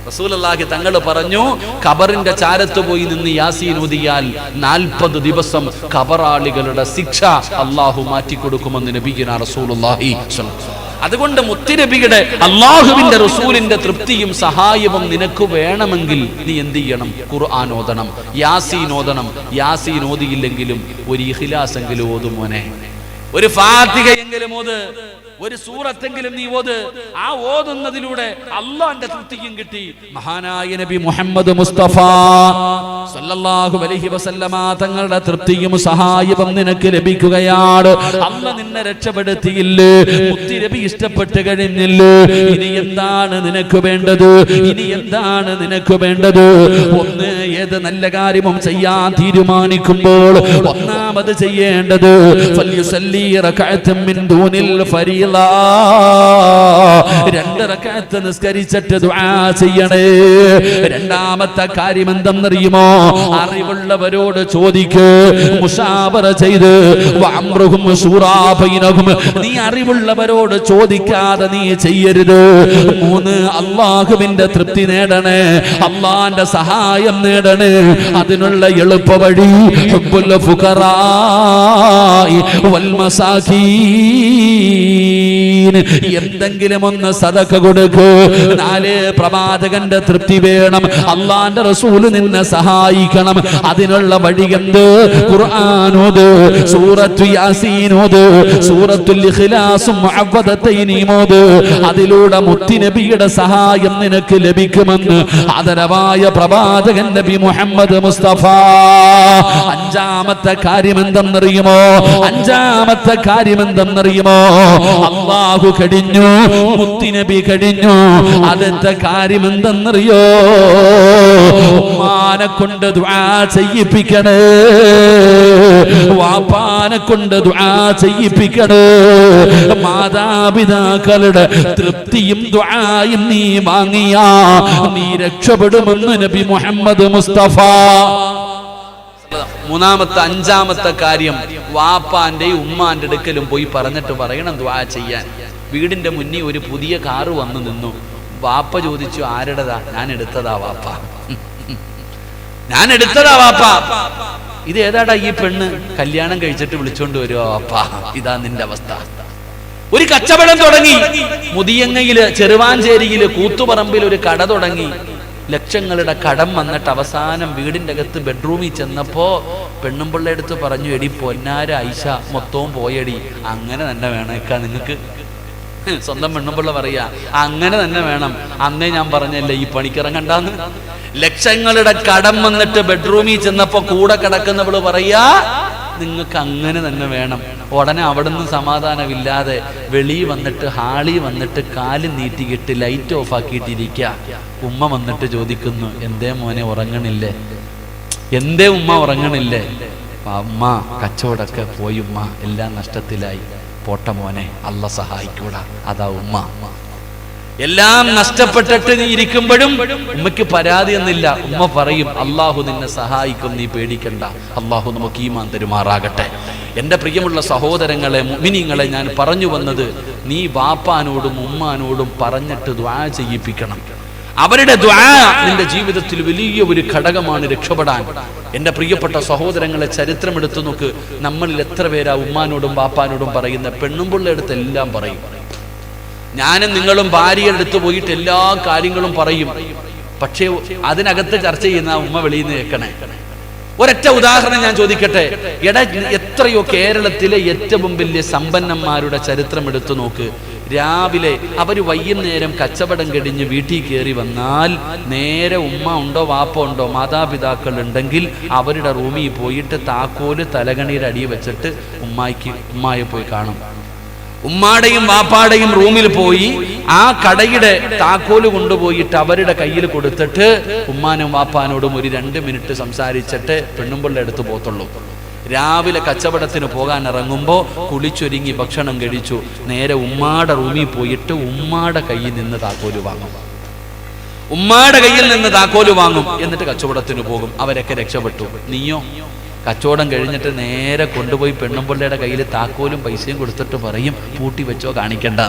റസൂലുള്ളാഹി തങ്ങൾ പറഞ്ഞു, ഖബറിന്റെ ചാരത്ത് പോയി നിന്ന് യാസീൻ ഓതിയാൽ 40 ദിവസം ഖബറാളികളുടെ ശിക്ഷ അല്ലാഹു മാറ്റിക്കൊടുക്കുമെന്ന് നബിയിന റസൂലുള്ളാഹി. അതുകൊണ്ട് മുത്തുനബിയുടെ, അല്ലാഹുവിന്റെ റസൂലിന്റെ തൃപ്തിയും സഹായവും നിനക്ക് വേണമെങ്കിൽ നീ എന്ത് ചെയ്യണം? ഖുർആൻ ഓതണം, യാസീൻ ഓതണം. യാസീൻ ഓതിയില്ലെങ്കിലും ഒരു ഇഖ്ലാസ് എങ്കിലും ഓതും മോനെ, ഒരു ഫാത്തിഹ എങ്കിലും ഓത്, ഒരു സൂറത്തെങ്കിലും നീ ഓത്. ആ ഓതുന്നതിലൂടെ അല്ലാഹുവിന്റെ തൃപ്തിയും കിട്ടി. മഹാനായ നബി മുഹമ്മദ് മുസ്തഫ സല്ലല്ലാഹു അലൈഹി വസല്ലമ തങ്ങളുടെ തൃപ്തിയും സഹായവും നിനക്ക് ലഭിക്കുകയാണ്. അല്ലാഹ് നിന്നെ രക്ഷപ്പെടുത്തിയില്ലേ? മുത്തി നബി ഇഷ്ടപ്പെട്ട് കഴിഞ്ഞില്ലേ? ഇനി എന്താണ് നിനക്ക് വേണ്ടത്? ഇനി എന്താണ് നിനക്ക് വേണ്ടത്? ഒന്ന്, ഏത് നല്ല കാര്യവും ചെയ്യാൻ തീരുമാനിക്കുമ്പോൾ ഒന്നാമത് ചെയ്യേണ്ടത് ഫൽയുസല്ലി റകഅതൻ മിൻ ദൂനിൽ ഫരീള, 2 റകഅത്ത് നിസ്കരിച്ചിട്ട് ദുആ ചെയ്യണേ. രണ്ടാമത്തെ കാര്യം എന്തെന്നറിയുമോ? അറിവുള്ളവരോട് ചോദിക്ക്, മുശാവറ ചെയ്ത് വഅംറുഹും ശൂറാ ബൈനഹും. നീ അറിവുള്ളവരോട് ചോദിക്കാതെ നീ ചെയ്യരുത്. 3, അല്ലാഹുവിന്റെ തൃപ്തി നേടണേ, അല്ലാഹുവിന്റെ സഹായം നേടണേ. അതിനുള്ള എളുപ്പ വഴി ഹുബ്ബുൽ ഫുഖറാഇ വൽ മസാകീൻ, എന്തെങ്കിലും ഒന്ന് സദഖ കൊടുക്കൂ. 4, പ്രവാചകന്റെ തൃപ്തി വേണം, അല്ലാഹുവിന്റെ റസൂൽ നിന്നെ സഹായിക്കണം. അതിനുള്ള വഴി എന്ത്? ഖുർആൻ ഓത്, സൂറത്തു യാസീൻ ഓത്, സൂറത്തുൽ ഇഖ്ലാസും മുഅവ്വദതൈനി ഓത്. അതിലൂടെ മുത്തുനബിയുടെ സഹായം നിനക്ക് ലഭിക്കുമെന്ന് ആദരവായ പ്രവാചകൻ നബി മുഹമ്മദ് മുസ്തഫ. 5-ാമത്തെ കാര്യം എന്തെന്നറിയുമോ? 5-ാമത്തെ കാര്യം എന്തെന്നറിയുമോ? അല്ലാഹു കഴിഞ്ഞു, മുത്തുനബി കഴിഞ്ഞു. അടുത്ത കാര്യം എന്തെന്നറിയോ? ഉമ്മാനെ കൊണ്ട് ദുആ ചെയ്യിപ്പിക്കണേ, വാപ്പാനെ കൊണ്ട് ദുആ ചെയ്യിപ്പിക്കണേ. മാതാപിതാക്കളുടെ തൃപ്തിയും ദുആയും നീ വാങ്ങിയാ നീ രക്ഷപ്പെടുമെന്ന് നബി മുഹമ്മദ് മുസ്തഫ. 3-ാമത്തെ 5-ാമത്തെ കാര്യം, വാപ്പാന്റെയും ഉമ്മാന്റെ അടുക്കലും പോയി പറഞ്ഞിട്ട് പറയണം ദുആ ചെയ്യാൻ. വീടിന്റെ മുന്നിൽ ഒരു പുതിയ കാറ് വന്നു നിന്നു. വാപ്പ ചോദിച്ചു, ആരുടേതാ? ഞാൻ എടുത്തതാ വാപ്പ, ഞാൻ എടുത്തതാ വാപ്പ. ഇത് ഏതാടാ ഈ പെണ്ണ്? കല്യാണം കഴിച്ചിട്ട് വിളിച്ചോണ്ട് വരുവാ വാപ്പ. ഇതാ നിന്റെ അവസ്ഥ. ഒരു കച്ചവടം തുടങ്ങി, മുതിയങ്ങയില് ചെറുവാഞ്ചേരിയില് കൂത്തുപറമ്പിൽ ഒരു കട തുടങ്ങി. ലക്ഷങ്ങളുടെ കടം വന്നിട്ട് അവസാനം വീടിന്റെ അകത്ത് ബെഡ്റൂമിൽ ചെന്നപ്പോ പെണ്ണുമ്പിള്ള എടുത്ത് പറഞ്ഞു, എടി പൊന്നാര ഐഷ മൊത്തവും പോയടി. അങ്ങനെ തന്നെ വേണേക്കാ നിങ്ങൾക്ക്. സ്വന്തം പെണ്ണുമ്പിള്ള പറയാ, അങ്ങനെ തന്നെ വേണം. അന്നേ ഞാൻ പറഞ്ഞല്ലേ ഈ പണിക്കിറങ്ങണ്ടാന്ന്. ലക്ഷങ്ങളുടെ കടം വന്നിട്ട് ബെഡ്റൂമിൽ ചെന്നപ്പോ കൂടെ കിടക്കുന്നവള് പറയാ, നിങ്ങൾക്ക് അങ്ങനെ തന്നെ വേണം. ഉടനെ അവിടെ നിന്ന് സമാധാനമില്ലാതെ വെളിയിൽ വന്നിട്ട് ഹാളിൽ വന്നിട്ട് കാല് നീട്ടിക്കിട്ട് ലൈറ്റ് ഓഫ് ആക്കിയിട്ടിരിക്കുക. ഉമ്മ വന്നിട്ട് ചോദിക്കുന്നു, എന്തേ മോനെ ഉറങ്ങണില്ലേ? എന്തേ ഉമ്മ ഉറങ്ങണില്ലേ? ഉമ്മ കച്ചവടമൊക്കെ പോയി ഉമ്മ, എല്ലാം നഷ്ടത്തിലായി. പോട്ട മോനെ, അല്ല സഹായിക്കൂടാ. അതാ ഉമ്മ. എല്ലാം നഷ്ടപ്പെട്ടിട്ട് നീ ഇരിക്കുമ്പോഴും ഉമ്മയ്ക്ക് പരാതിയൊന്നുമില്ല. ഉമ്മ പറയും, അള്ളാഹു നിന്നെ സഹായിക്കും, നീ പേടിക്കണ്ട. അള്ളാഹു നമുക്ക് ഈമാൻ തരുമാറാകട്ടെ. എൻ്റെ പ്രിയമുള്ള സഹോദരങ്ങളെ, മുഅ്മിനീങ്ങളെ, ഞാൻ പറഞ്ഞു വന്നത്, നീ വാപ്പാനോടും ഉമ്മാനോടും പറഞ്ഞിട്ട് ദുആ ചെയ്യിപ്പിക്കണം. അവരുടെ ദുആ നിന്റെ ജീവിതത്തിൽ വലിയ ഒരു ഘടകമാണ് രക്ഷപ്പെടാൻ. എന്റെ പ്രിയപ്പെട്ട സഹോദരങ്ങളെ, ചരിത്രം എടുത്തു നോക്ക്. നമ്മളിൽ എത്ര പേരാ ഉമ്മാനോടും ബാപ്പാനോടും പറയുന്ന? പെണ്ണുമ്പിള്ള അടുത്ത് എല്ലാം പറയും. ഞാനും നിങ്ങളും ഭാര്യയുടെ അടുത്ത് പോയിട്ട് എല്ലാ കാര്യങ്ങളും പറയും. പക്ഷേ അതിനകത്ത് ചർച്ച ചെയ്യുന്ന ഉമ്മ വെളിയിൽ നിന്ന് കേൾക്കണേ. ഒരൊറ്റ ഉദാഹരണം ഞാൻ ചോദിക്കട്ടെ. എത്രയോ കേരളത്തിലെ ഏറ്റവും വലിയ സമ്പന്നന്മാരുടെ ചരിത്രം എടുത്തു നോക്ക്. രാവിലെ അവർ വൈകുന്നേരം കച്ചവടം കഴിഞ്ഞ് വീട്ടിൽ കയറി വന്നാൽ നേരെ ഉമ്മ ഉണ്ടോ വാപ്പ ഉണ്ടോ മാതാപിതാക്കൾ ഉണ്ടെങ്കിൽ അവരുടെ റൂമിൽ പോയിട്ട് താക്കോല് തലകണിയുടെ അടിയിൽ വെച്ചിട്ട് ഉമ്മായെ പോയി കാണും. ഉമ്മാടെയും വാപ്പാടെയും റൂമിൽ പോയി ആ കടയുടെ താക്കോല് കൊണ്ടുപോയിട്ട് അവരുടെ കയ്യിൽ കൊടുത്തിട്ട് ഉമ്മാനും വാപ്പാനോടും ഒരു 2 മിനിറ്റ് സംസാരിച്ചിട്ട് പെണ്ണുമ്പിള്ള എടുത്ത് പോത്തുള്ളൂ. രാവിലെ കച്ചവടത്തിന് പോകാൻ ഇറങ്ങുമ്പോൾ കുളിച്ചൊരുങ്ങി ഭക്ഷണം കഴിച്ചു നേരെ ഉമ്മാടെ റൂമിൽ പോയിട്ട് ഉമ്മാടെ കയ്യിൽ നിന്ന് താക്കോല് വാങ്ങും. ഉമ്മാടെ കയ്യിൽ നിന്ന് താക്കോല് വാങ്ങും. എന്നിട്ട് കച്ചവടത്തിന് പോകും. അവരൊക്കെ രക്ഷപ്പെട്ടു. നീയോ? കച്ചവടം കഴിഞ്ഞിട്ട് നേരെ കൊണ്ടുപോയി പെണ്ണുമ്പിള്ളയുടെ കയ്യിൽ താക്കോലും പൈസയും കൊടുത്തിട്ട് പറയും പൂട്ടി വെച്ചോ, കാണിക്കണ്ട.